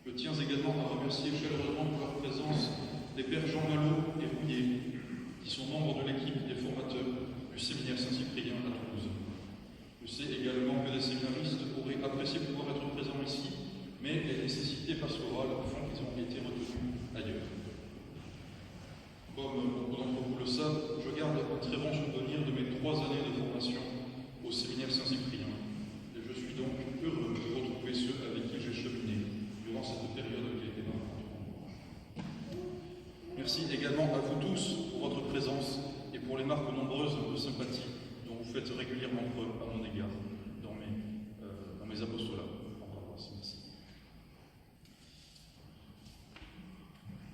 Je tiens également à remercier chaleureusement pour leur présence les pères Jean Malo et Rouillet, qui sont membres de l'équipe des formateurs du séminaire Saint-Cyprien à Toulouse. Je sais également que des séminaristes auraient apprécié pouvoir être présents ici, mais les nécessités pastorales font qu'ils ont été retenus ailleurs. Comme beaucoup d'entre vous le savent, je garde un très bon souvenir de mes 3 années de formation au séminaire Saint-Cyprien, et je suis donc heureux de retrouver ceux avec qui j'ai cheminé durant cette période qui a été marquante. Merci également à vous tous pour votre présence et pour les marques nombreuses de sympathie dont vous faites régulièrement preuve à mon égard dans mes apostolats en paroisse. Merci.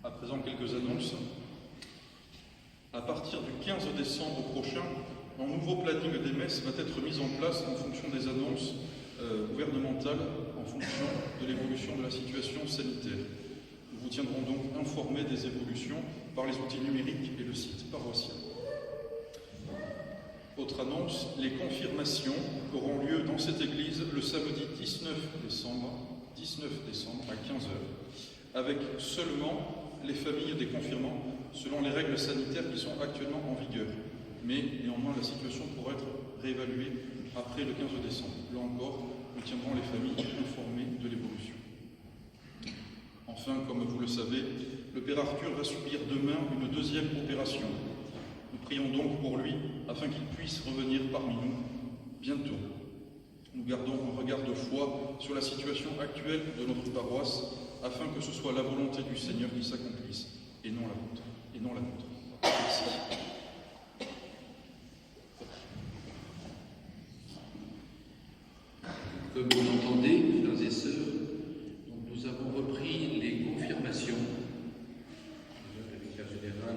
À présent, quelques annonces. À partir du 15 décembre prochain, un nouveau planning des messes va être mis en place en fonction des annonces gouvernementales, en fonction de l'évolution de la situation sanitaire. Nous vous tiendrons donc informés des évolutions par les outils numériques et le site paroissial. Autre annonce, les confirmations auront lieu dans cette église le samedi 19 décembre à 15h, avec seulement les familles des confirmants selon les règles sanitaires qui sont actuellement en vigueur. Mais néanmoins, la situation pourra être réévaluée après le 15 décembre. Là encore, nous tiendrons les familles informées de l'évolution. Enfin, comme vous le savez, le Père Arthur va subir demain une 2e opération. Nous prions donc pour lui afin qu'il puisse revenir parmi nous bientôt. Nous gardons un regard de foi sur la situation actuelle de notre paroisse afin que ce soit la volonté du Seigneur qui s'accomplisse et non la vôtre. Merci. Comme vous l'entendez, frères et sœurs, nous avons repris les confirmations. Le vicaire général,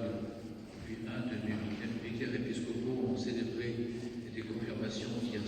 puis un de nos vicaires épiscopaux ont célébré des confirmations il y a